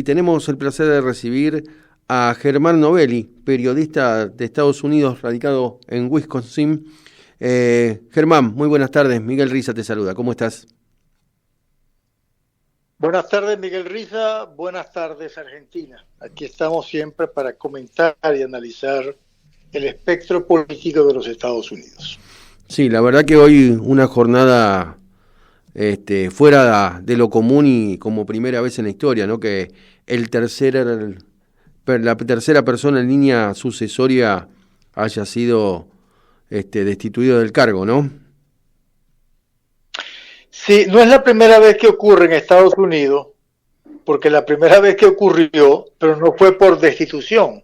tenemos el placer de recibir a Germán Novelli, periodista de Estados Unidos, radicado en Wisconsin. Germán, muy buenas tardes. Miguel Riza te saluda. ¿Cómo estás? Buenas tardes, Miguel Riza. Buenas tardes, Argentina. Aquí estamos siempre para comentar y analizar el espectro político de los Estados Unidos. Sí, la verdad que hoy una jornada fuera de lo común y como primera vez en la historia, ¿no? Que la tercera persona en línea sucesoria haya sido destituido del cargo, ¿no? Sí, no es la primera vez que ocurre en Estados Unidos, porque la primera vez que ocurrió, pero no fue por destitución,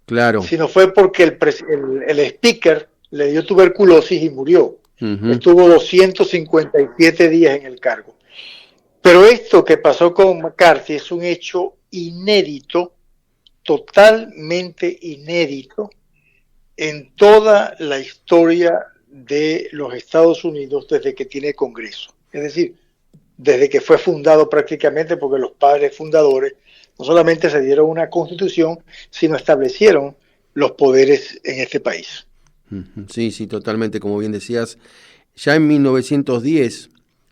claro, sino fue porque el speaker le dio tuberculosis y murió. Uh-huh. Estuvo 257 días en el cargo. Pero esto que pasó con McCarthy es un hecho inédito, totalmente inédito, en toda la historia de los Estados Unidos desde que tiene Congreso. Es decir, desde que fue fundado prácticamente, porque los padres fundadores no solamente se dieron una constitución, sino establecieron los poderes en este país. Sí, sí, totalmente, como bien decías. Ya en 1910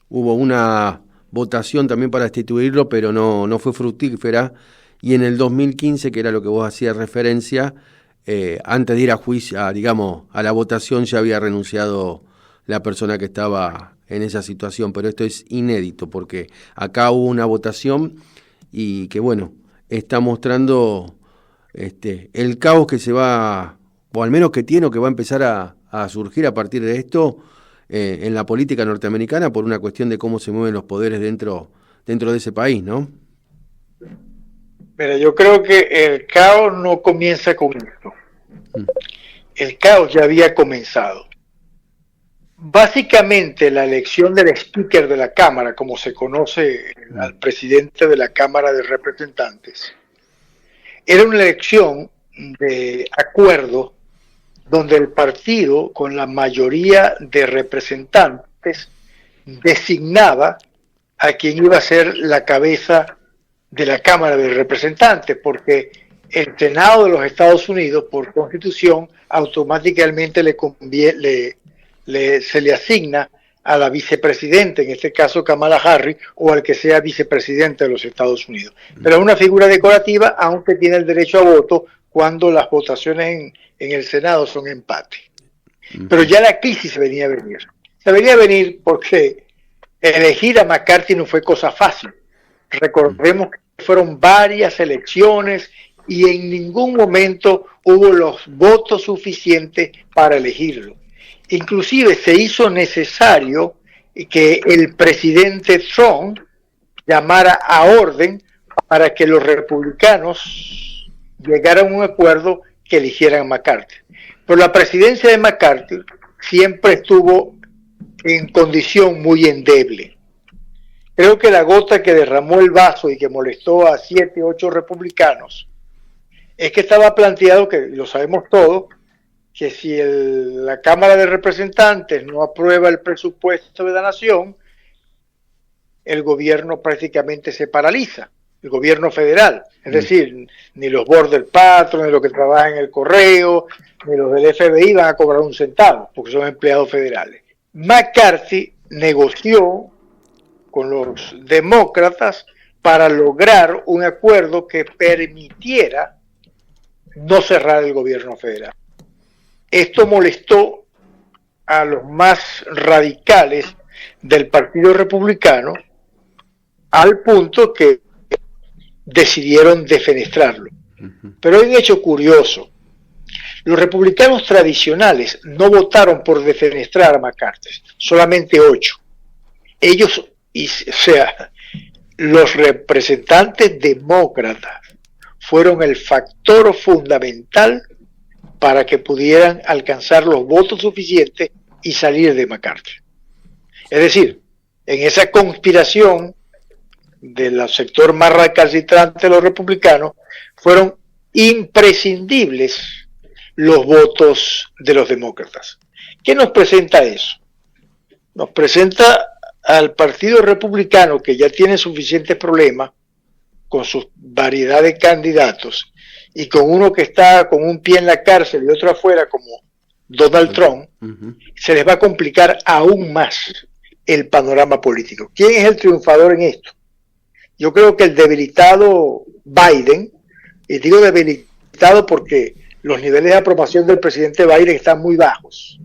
hubo una votación también para destituirlo, pero no fue fructífera. Y en el 2015, que era lo que vos hacías referencia, antes de ir a juicio, a la votación, ya había renunciado la persona que estaba en esa situación. Pero esto es inédito, porque acá hubo una votación y que, bueno, está mostrando el caos que se va, o al menos que tiene o que va a empezar a surgir a partir de esto en la política norteamericana por una cuestión de cómo se mueven los poderes dentro de ese país, ¿no? Mira, yo creo que el caos no comienza con esto. El caos ya había comenzado. Básicamente la elección del speaker de la Cámara, como se conoce al presidente de la Cámara de Representantes, era una elección de acuerdo donde el partido, con la mayoría de representantes, designaba a quien iba a ser la cabeza de la Cámara de Representantes, porque el Senado de los Estados Unidos, por Constitución, automáticamente se le asigna a la vicepresidenta, en este caso Kamala Harris, o al que sea vicepresidente de los Estados Unidos. Pero es una figura decorativa, aunque tiene el derecho a voto cuando las votaciones en el Senado son empate. Pero ya la crisis se venía a venir. Se venía a venir porque elegir a McCarthy no fue cosa fácil. Recordemos que fueron varias elecciones y en ningún momento hubo los votos suficientes para elegirlo. Inclusive se hizo necesario que el presidente Trump llamara a orden para que los republicanos llegaran a un acuerdo que eligieran a McCarthy. Pero la presidencia de McCarthy siempre estuvo en condición muy endeble. Creo que la gota que derramó el vaso y que molestó a 7, 8 republicanos es que estaba planteado, que lo sabemos todos, que si la Cámara de Representantes no aprueba el presupuesto de la nación, el gobierno prácticamente se paraliza, el gobierno federal. Es decir, ni los Border Patrol, ni los que trabajan en el correo, ni los del FBI van a cobrar un centavo, porque son empleados federales. McCarthy negoció con los demócratas para lograr un acuerdo que permitiera no cerrar el gobierno federal. Esto molestó a los más radicales del Partido Republicano al punto que decidieron defenestrarlo. Pero hay un hecho curioso. Los republicanos tradicionales no votaron por defenestrar a McCarthy, solamente 8. Ellos, los representantes demócratas fueron el factor fundamental para que pudieran alcanzar los votos suficientes y salir de McCarthy. Es decir, en esa conspiración del sector más recalcitrante de los republicanos, fueron imprescindibles los votos de los demócratas. ¿Qué nos presenta eso? Nos presenta al Partido Republicano, que ya tiene suficientes problemas con su variedad de candidatos, y con uno que está con un pie en la cárcel y otro afuera, como Donald Trump, se les va a complicar aún más el panorama político. ¿Quién es el triunfador en esto? Yo creo que el debilitado Biden, y digo debilitado porque los niveles de aprobación del presidente Biden están muy bajos.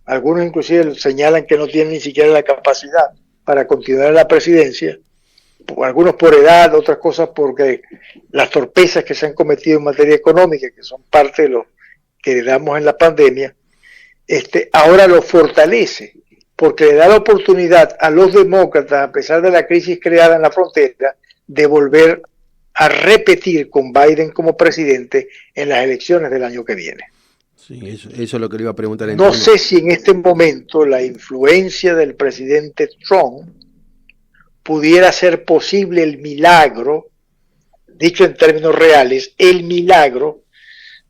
Algunos inclusive señalan que no tiene ni siquiera la capacidad para continuar en la presidencia, algunos por edad, otras cosas porque las torpezas que se han cometido en materia económica, que son parte de lo que heredamos en la pandemia, ahora lo fortalece, porque le da la oportunidad a los demócratas, a pesar de la crisis creada en la frontera, de volver a repetir con Biden como presidente en las elecciones del año que viene. Sí, eso es lo que le iba a preguntar. No sé si en este momento la influencia del presidente Trump pudiera hacer posible el milagro, dicho en términos reales, el milagro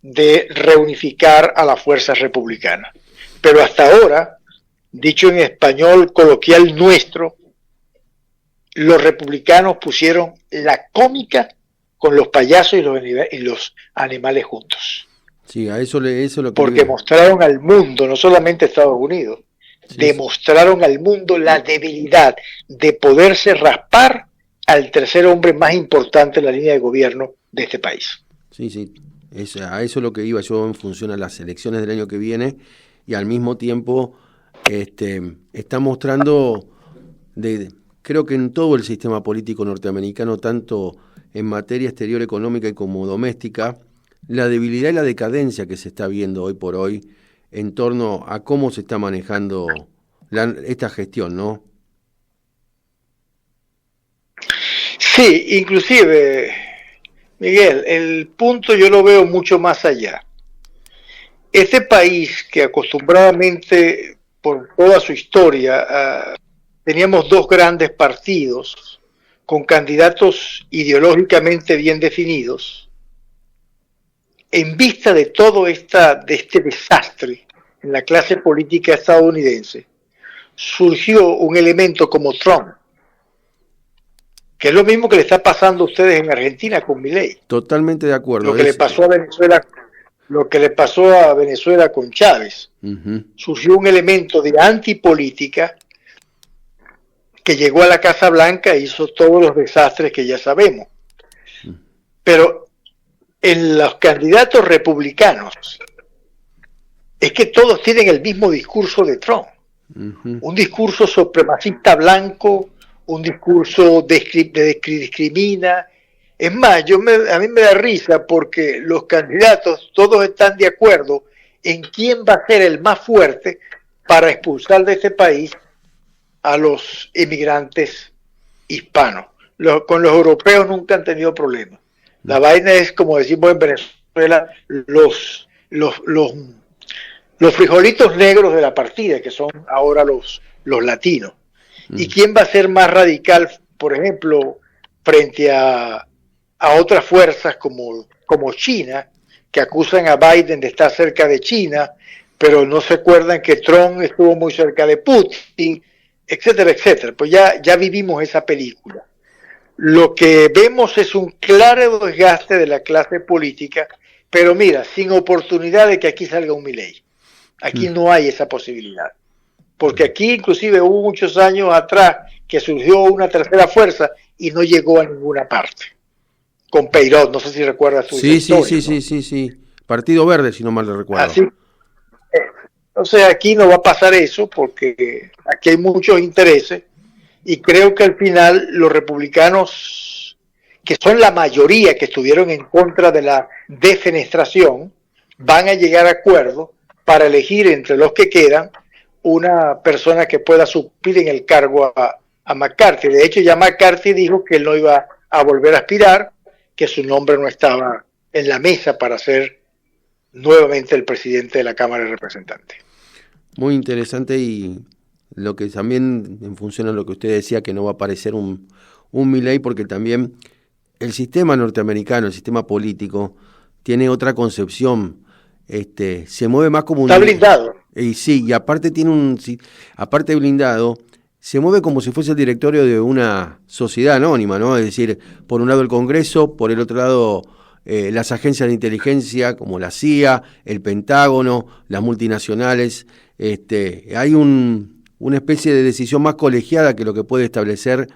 de reunificar a las fuerzas republicanas. Pero hasta ahora, dicho en español coloquial nuestro, los republicanos pusieron la cómica con los payasos y los animales juntos. Sí, a eso es lo que... Porque mostraron al mundo, no solamente a Estados Unidos, demostraron al mundo la debilidad de poderse raspar al tercer hombre más importante en la línea de gobierno de este país. Sí, a eso es lo que iba yo en función a las elecciones del año que viene, y al mismo tiempo está mostrando, creo que en todo el sistema político norteamericano, tanto en materia exterior económica y como doméstica, la debilidad y la decadencia que se está viendo hoy por hoy en torno a cómo se está manejando esta gestión, ¿no? Sí, inclusive, Miguel, el punto yo lo veo mucho más allá. Este país que acostumbradamente, por toda su historia, teníamos dos grandes partidos con candidatos ideológicamente bien definidos. En vista de todo este desastre en la clase política estadounidense, surgió un elemento como Trump, que es lo mismo que le está pasando a ustedes en Argentina con Milei. Totalmente de acuerdo. Lo que le pasó a Venezuela con Chávez. Surgió un elemento de antipolítica que llegó a la Casa Blanca e hizo todos los desastres que ya sabemos. Pero en los candidatos republicanos es que todos tienen el mismo discurso de Trump. Un discurso supremacista blanco, un discurso que discrimina. Es más, a mí me da risa porque los candidatos todos están de acuerdo en quién va a ser el más fuerte para expulsar de este país a los inmigrantes hispanos. Con los europeos nunca han tenido problemas. La vaina es, como decimos en Venezuela, los frijolitos negros de la partida, que son ahora los latinos. ¿Y quién va a ser más radical, por ejemplo, frente a otras fuerzas como China, que acusan a Biden de estar cerca de China, pero no se acuerdan que Trump estuvo muy cerca de Putin, etcétera, etcétera? Pues ya vivimos esa película. Lo que vemos es un claro desgaste de la clase política, pero mira, sin oportunidad de que aquí salga un Milei. Aquí no hay esa posibilidad. Porque aquí inclusive hubo muchos años atrás que surgió una tercera fuerza y no llegó a ninguna parte. Con Peirot, no sé si recuerdas tu historia. Sí. Partido Verde, si no mal lo recuerdo. Así, o sea, aquí no va a pasar eso porque aquí hay muchos intereses. Y creo que al final los republicanos, que son la mayoría que estuvieron en contra de la defenestración, van a llegar a acuerdos para elegir entre los que quedan una persona que pueda suplir en el cargo a McCarthy. De hecho, ya McCarthy dijo que él no iba a volver a aspirar, que su nombre no estaba en la mesa para ser nuevamente el presidente de la Cámara de Representantes. Muy interesante, y lo que también, en función a lo que usted decía, que no va a aparecer un Milei, porque también el sistema norteamericano, el sistema político, tiene otra concepción, se mueve más como un... Está blindado. Y sí, y aparte aparte de blindado, se mueve como si fuese el directorio de una sociedad anónima, ¿no? Es decir, por un lado el Congreso, por el otro lado las agencias de inteligencia como la CIA, el Pentágono, las multinacionales. Hay una especie de decisión más colegiada que lo que puede establecer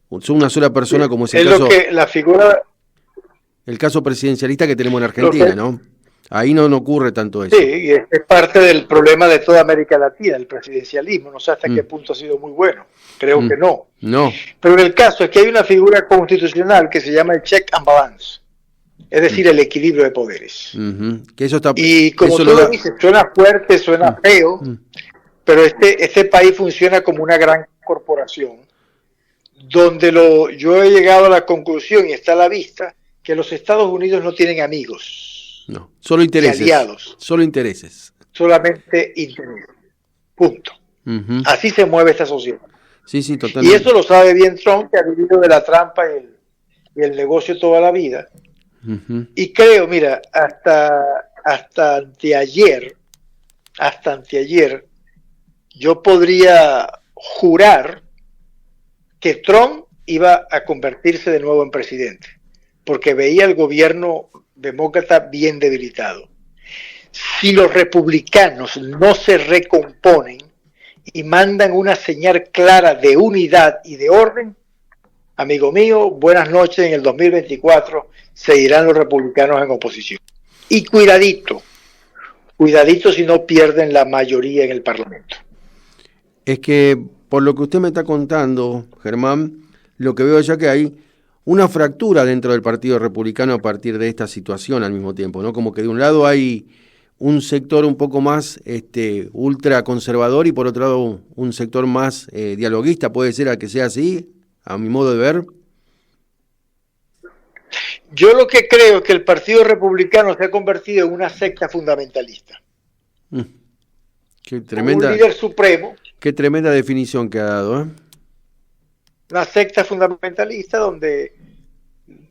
una sola persona, como es el caso, lo que la figura, el caso presidencialista que tenemos en Argentina, ¿no? Ahí no ocurre tanto eso. Sí, y es parte del problema de toda América Latina, el presidencialismo. No sé hasta qué punto ha sido muy bueno. Creo que no. No. Pero el caso es que hay una figura constitucional que se llama el check and balance, es decir, el equilibrio de poderes. Que eso está, y como eso tú lo dices, suena fuerte, suena feo, pero este país funciona como una gran corporación, donde yo he llegado a la conclusión, y está a la vista, que los Estados Unidos no tienen amigos. No, solo intereses. Aliados. Solo intereses. Solamente intereses. Punto. Así se mueve esta sociedad. Sí, totalmente. Y eso lo sabe bien Trump, que ha vivido de la trampa y el negocio toda la vida. Y creo, mira, hasta anteayer, yo podría jurar que Trump iba a convertirse de nuevo en presidente, porque veía el gobierno demócrata bien debilitado. Si los republicanos no se recomponen y mandan una señal clara de unidad y de orden, amigo mío, buenas noches, en el 2024 seguirán los republicanos en oposición. Y cuidadito si no pierden la mayoría en el Parlamento. Es que, por lo que usted me está contando, Germán, lo que veo ya que hay una fractura dentro del Partido Republicano a partir de esta situación al mismo tiempo, ¿no? Como que de un lado hay un sector un poco más ultraconservador y por otro lado un sector más dialoguista. ¿Puede ser a que sea así, a mi modo de ver? Yo lo que creo es que el Partido Republicano se ha convertido en una secta fundamentalista. Qué tremenda, un líder supremo. Qué tremenda definición que ha dado, ¿eh? Una secta fundamentalista donde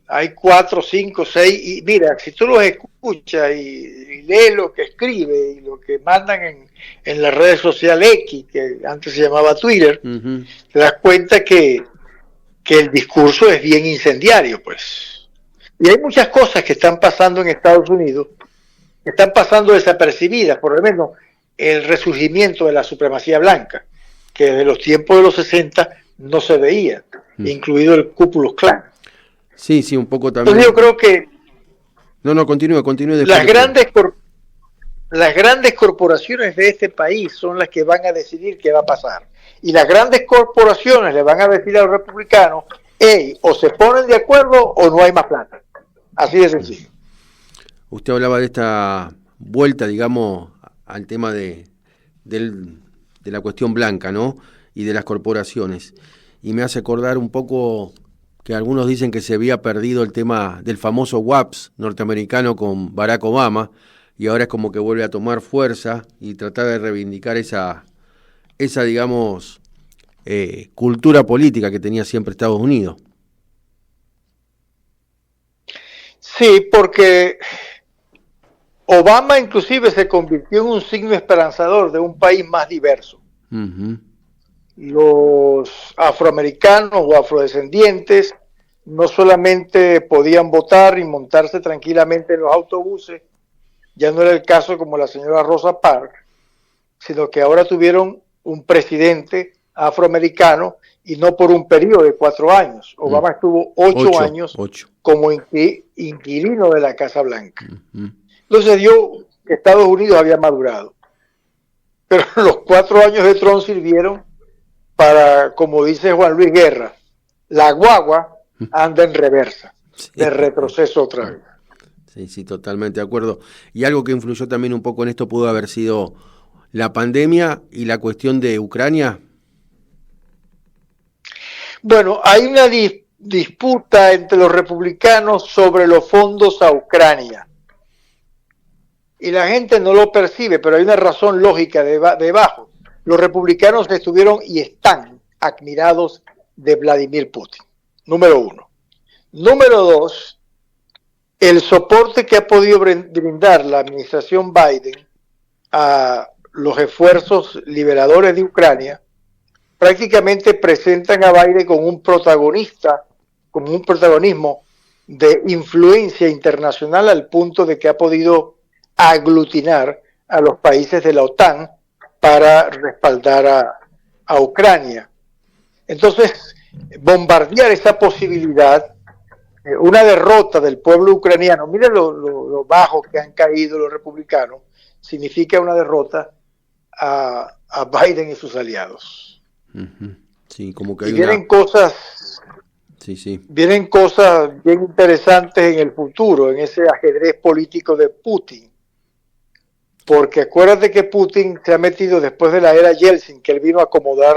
hay 4, 5, 6, y mira, si tú los escuchas y lees lo que escribe y lo que mandan en las redes sociales X, que antes se llamaba Twitter, te das cuenta que el discurso es bien incendiario, pues. Y hay muchas cosas que están pasando en Estados Unidos, que están pasando desapercibidas, por lo menos el resurgimiento de la supremacía blanca, que desde los tiempos de los 60 no se veía, incluido el Ku Klux Klan. Sí, un poco también. Entonces yo creo que continúe. Las grandes corporaciones de este país son las que van a decidir qué va a pasar. Y las grandes corporaciones le van a decir a los republicanos, o se ponen de acuerdo o no hay más plata. Así de sencillo. Usted hablaba de esta vuelta, digamos, al tema de la cuestión blanca, ¿no? Y de las corporaciones. Y me hace acordar un poco que algunos dicen que se había perdido el tema del famoso WAPS norteamericano con Barack Obama, y ahora es como que vuelve a tomar fuerza y tratar de reivindicar esa digamos, cultura política que tenía siempre Estados Unidos. Sí, porque Obama inclusive se convirtió en un signo esperanzador de un país más diverso. Los afroamericanos o afrodescendientes no solamente podían votar y montarse tranquilamente en los autobuses, ya no era el caso como la señora Rosa Parks, sino que ahora tuvieron un presidente afroamericano y no por un periodo de 4 años. Obama estuvo 8 años como inquilino de la Casa Blanca. Entonces dio que Estados Unidos había madurado. Pero los 4 años de Trump sirvieron para, como dice Juan Luis Guerra, la guagua anda en reversa, de retroceso otra vez. Sí, totalmente de acuerdo. Y algo que influyó también un poco en esto pudo haber sido la pandemia y la cuestión de Ucrania. Bueno, hay una disputa entre los republicanos sobre los fondos a Ucrania. Y la gente no lo percibe, pero hay una razón lógica debajo. Los republicanos estuvieron y están admirados de Vladimir Putin. Número 1. Número 2, el soporte que ha podido brindar la administración Biden a los esfuerzos liberadores de Ucrania prácticamente presentan a Biden como un protagonismo de influencia internacional al punto de que ha podido aglutinar a los países de la OTAN para respaldar a Ucrania. Entonces, bombardear esa posibilidad, una derrota del pueblo ucraniano, miren lo bajo que han caído los republicanos, significa una derrota a Biden y sus aliados. Sí, como que hay vienen cosas, vienen cosas bien interesantes en el futuro, en ese ajedrez político de Putin. Porque acuérdate que Putin se ha metido después de la era Yeltsin, que él vino a acomodar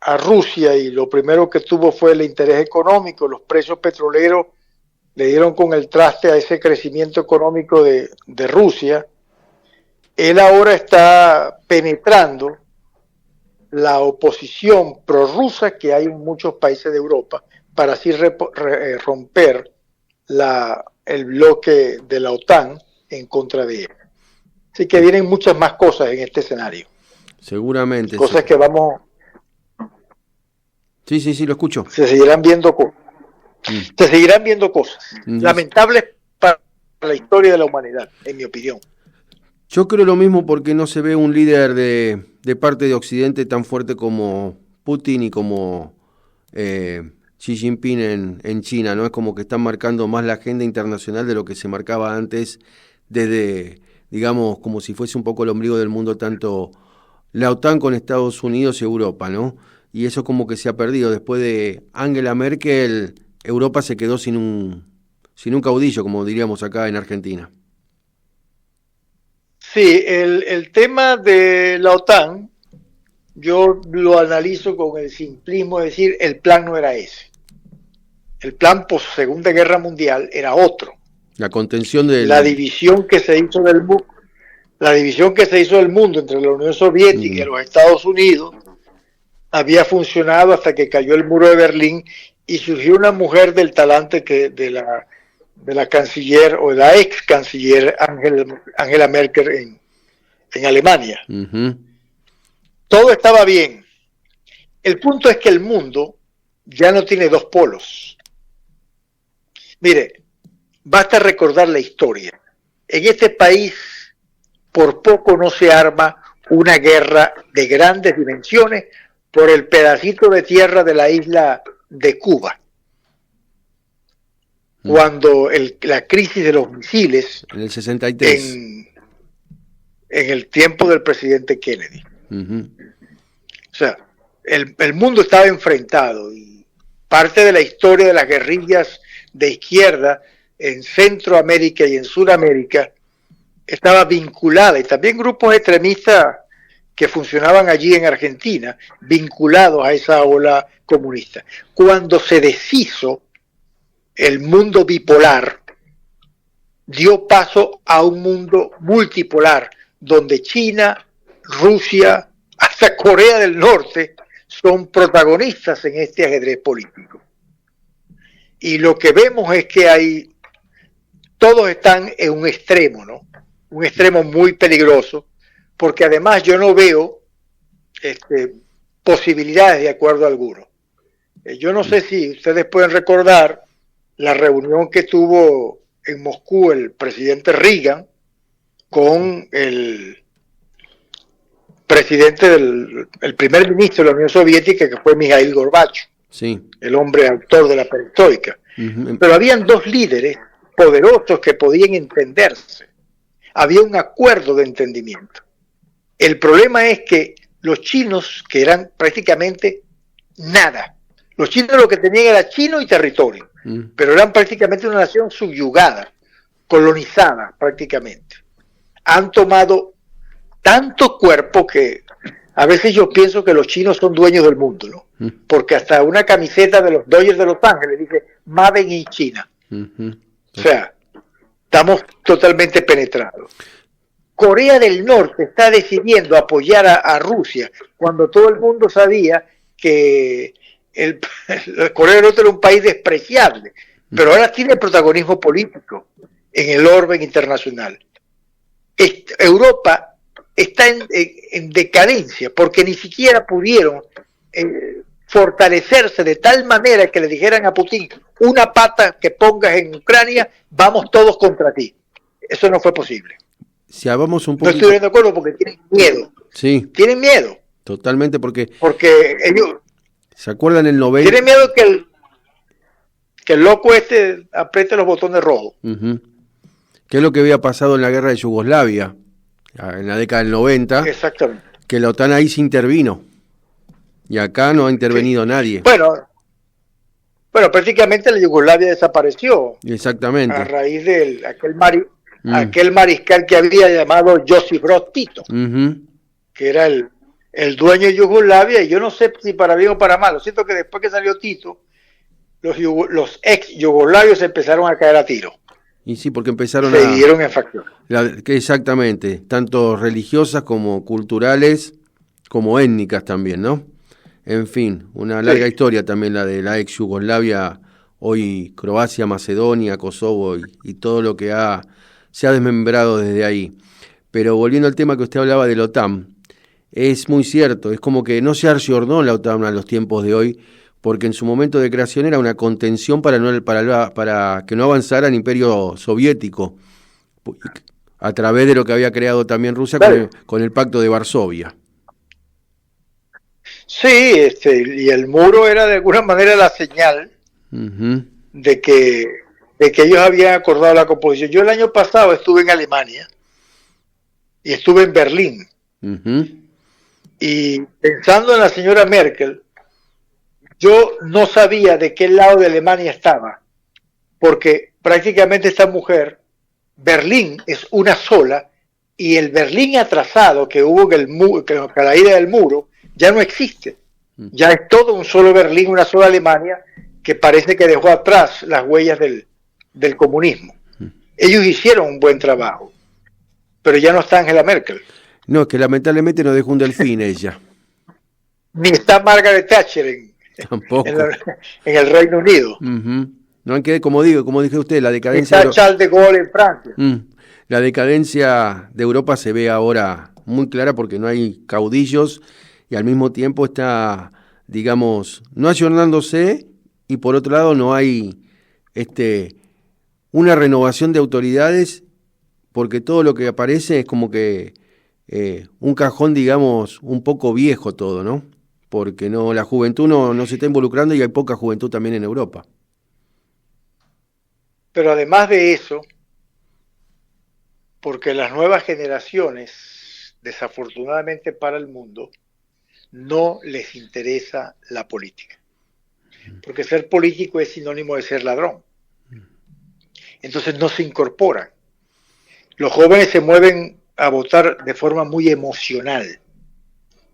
a Rusia y lo primero que tuvo fue el interés económico. Los precios petroleros le dieron con el traste a ese crecimiento económico de Rusia. Él ahora está penetrando la oposición prorrusa que hay en muchos países de Europa para así romper el bloque de la OTAN en contra de él. Así que vienen muchas más cosas en este escenario. Seguramente. Cosas que vamos... Sí, lo escucho. Se seguirán viendo cosas. Se seguirán viendo cosas. Lamentables para la historia de la humanidad, en mi opinión. Yo creo lo mismo porque no se ve un líder de parte de Occidente tan fuerte como Putin y como Xi Jinping en China, ¿no? Es como que están marcando más la agenda internacional de lo que se marcaba antes, desde, digamos, como si fuese un poco el ombligo del mundo, tanto la OTAN con Estados Unidos y Europa, ¿no? Y eso como que se ha perdido. Después de Angela Merkel, Europa se quedó sin un caudillo, como diríamos acá en Argentina. Sí, el tema de la OTAN, yo lo analizo con el simplismo de decir, el plan no era ese. El plan post Segunda Guerra Mundial era otro. La contención de la división que se hizo del mundo, entre la Unión Soviética y los Estados Unidos había funcionado hasta que cayó el muro de Berlín y surgió una mujer del talante de la canciller o de la ex canciller Angela Merkel en Alemania. Todo estaba bien. El punto es que el mundo ya no tiene dos polos. Mire, basta recordar la historia. En este país por poco no se arma una guerra de grandes dimensiones por el pedacito de tierra de la isla de Cuba. Cuando la crisis de los misiles en el 63 en el tiempo del presidente Kennedy. O sea, el mundo estaba enfrentado y parte de la historia de las guerrillas de izquierda en Centroamérica y en Sudamérica estaba vinculada, y también grupos extremistas que funcionaban allí en Argentina, vinculados a esa ola comunista. Cuando se deshizo el mundo bipolar, dio paso a un mundo multipolar, donde China, Rusia, hasta Corea del Norte son protagonistas en este ajedrez político. Y lo que vemos es que todos están en un extremo, ¿no? Un extremo muy peligroso, porque además yo no veo posibilidades de acuerdo alguno. Yo no sé si ustedes pueden recordar la reunión que tuvo en Moscú el presidente Reagan con el presidente el primer ministro de la Unión Soviética, que fue Mikhail Gorbachev, sí, el hombre autor de la perestroika. Pero habían dos líderes poderosos que podían entenderse. Había un acuerdo de entendimiento. El problema es que los chinos, que eran prácticamente nada, los chinos lo que tenían era chino y territorio, pero eran prácticamente una nación subyugada, colonizada prácticamente. Han tomado tanto cuerpo que a veces yo pienso que los chinos son dueños del mundo, ¿no? Porque hasta una camiseta de los Dodgers de Los Ángeles dice Made in China. O sea, estamos totalmente penetrados. Corea del Norte está decidiendo apoyar a Rusia cuando todo el mundo sabía que Corea del Norte era un país despreciable, pero ahora tiene protagonismo político en el orden internacional. Europa está en decadencia, porque ni siquiera pudieron fortalecerse de tal manera que le dijeran a Putin, una pata que pongas en Ucrania, vamos todos contra ti. Eso no fue posible. Si hablamos un poquito... No estoy de acuerdo porque tienen miedo. Sí. Tienen miedo. Totalmente, porque ellos... ¿Se acuerdan el 90? Tienen miedo que el loco apriete los botones rojos. ¿Qué es lo que había pasado en la guerra de Yugoslavia? En la década del 90. Exactamente. Que la OTAN ahí se intervino. Y acá no ha intervenido nadie. Bueno, prácticamente la Yugoslavia desapareció. Exactamente. A raíz de aquel mariscal que había llamado Josip Broz Tito, que era el dueño de Yugoslavia, y yo no sé si para bien o para mal. Lo siento que después que salió Tito, los ex yugoslavios empezaron a caer a tiro. Y sí, porque empezaron se dividieron en facciones. Exactamente, tanto religiosas como culturales, como étnicas también, ¿no? En fin, una larga historia también la de la ex Yugoslavia, hoy Croacia, Macedonia, Kosovo y todo lo que se ha desmembrado desde ahí. Pero volviendo al tema que usted hablaba de la OTAN, es muy cierto, es como que no se ayornó la OTAN a los tiempos de hoy, porque en su momento de creación era una contención para que no avanzara el imperio soviético, a través de lo que había creado también Rusia con el Pacto de Varsovia. Sí, y el muro era de alguna manera la señal de que ellos habían acordado la composición. Yo el año pasado estuve en Alemania y estuve en Berlín. Y pensando en la señora Merkel, yo no sabía de qué lado de Alemania estaba, porque prácticamente esta mujer, Berlín es una sola, y el Berlín atrasado que hubo en la caída del muro ya no existe. Ya es todo un solo Berlín, una sola Alemania, que parece que dejó atrás las huellas del comunismo. Ellos hicieron un buen trabajo, pero ya no está Angela Merkel. No, es que lamentablemente no dejó un delfín ella. Ni está Margaret Thatcher tampoco en el Reino Unido. No han quedado, como dije usted, la decadencia... Está Charles de Gaulle en Francia. La decadencia de Europa se ve ahora muy clara porque no hay caudillos y al mismo tiempo está, digamos, no ayornándose, y por otro lado no hay una renovación de autoridades, porque todo lo que aparece es como que un cajón, digamos, un poco viejo todo, ¿no? Porque la juventud no se está involucrando y hay poca juventud también en Europa. Pero además de eso, porque las nuevas generaciones, desafortunadamente para el mundo, no les interesa la política. Porque ser político es sinónimo de ser ladrón. Entonces no se incorporan. Los jóvenes se mueven a votar de forma muy emocional,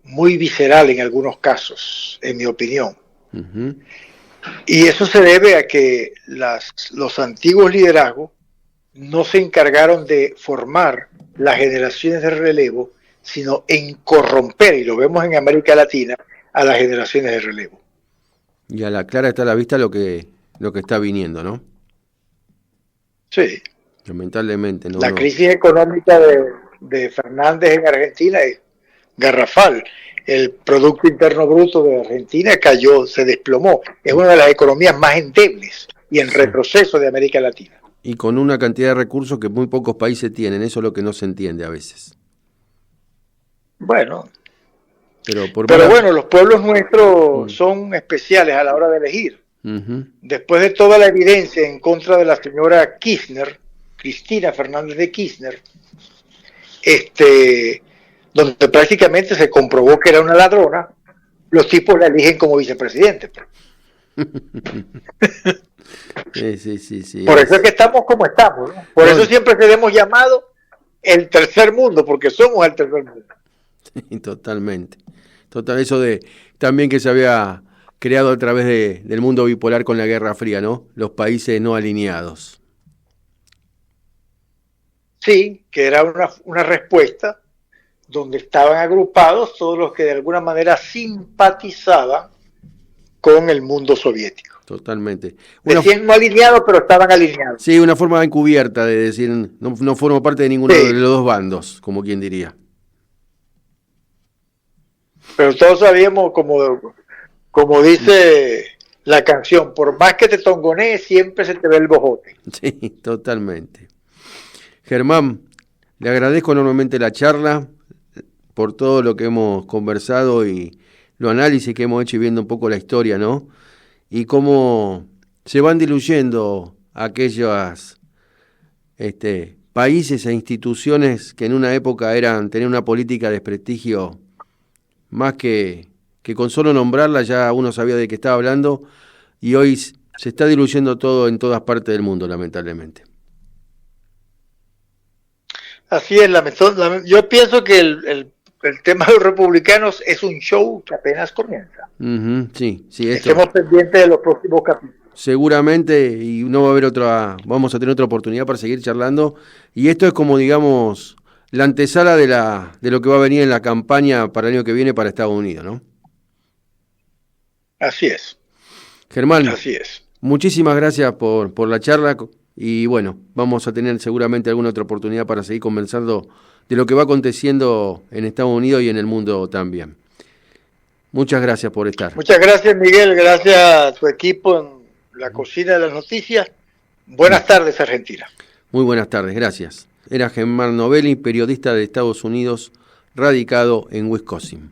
muy visceral en algunos casos, en mi opinión. Y eso se debe a que los antiguos liderazgos no se encargaron de formar las generaciones de relevo, sino en corromper, y lo vemos en América Latina, a las generaciones de relevo. Y a la clara está a la vista lo que está viniendo, ¿no? Sí. Lamentablemente. La crisis económica de Fernández en Argentina es garrafal. El Producto Interno Bruto de Argentina cayó, se desplomó. Es una de las economías más endebles y en retroceso de América Latina. Y con una cantidad de recursos que muy pocos países tienen, eso es lo que no se entiende a veces. Bueno, pero bueno, los pueblos nuestros son especiales a la hora de elegir. Después de toda la evidencia en contra de la señora Kirchner, Cristina Fernández de Kirchner, donde prácticamente se comprobó que era una ladrona, los tipos la eligen como vicepresidente. Sí. Por eso es que estamos como estamos, ¿no? Por eso siempre seremos llamados el tercer mundo, porque somos el tercer mundo. Sí, totalmente. Eso de también que se había creado a través del mundo bipolar con la Guerra Fría, ¿no? Los países no alineados. Sí, que era una respuesta donde estaban agrupados todos los que de alguna manera simpatizaban con el mundo soviético. Totalmente. Decían no alineados, pero estaban alineados. Sí, una forma encubierta de decir no formo parte de ninguno de los dos bandos, como quien diría. Pero todos sabíamos, como dice la canción, por más que te tongonees, siempre se te ve el bojote. Sí, totalmente. Germán, le agradezco enormemente la charla por todo lo que hemos conversado y los análisis que hemos hecho y viendo un poco la historia, ¿no? Y cómo se van diluyendo aquellos países e instituciones que en una época tenían una política de desprestigio más que con solo nombrarla ya uno sabía de qué estaba hablando, y hoy se está diluyendo todo en todas partes del mundo, lamentablemente. Así es, yo pienso que el tema de los republicanos es un show que apenas comienza. Sí, esto. Estemos pendientes de los próximos capítulos. Seguramente, y no va a haber vamos a tener otra oportunidad para seguir charlando, y esto es como, digamos, la antesala de lo que va a venir en la campaña para el año que viene para Estados Unidos, ¿no? Así es. Germán, así es. Muchísimas gracias por la charla, y bueno, vamos a tener seguramente alguna otra oportunidad para seguir conversando de lo que va aconteciendo en Estados Unidos y en el mundo también. Muchas gracias por estar. Muchas gracias, Miguel, gracias a tu equipo en la cocina de las noticias. Buenas tardes, Argentina. Muy buenas tardes, gracias. Era Germán Novelli, periodista de Estados Unidos, radicado en Wisconsin.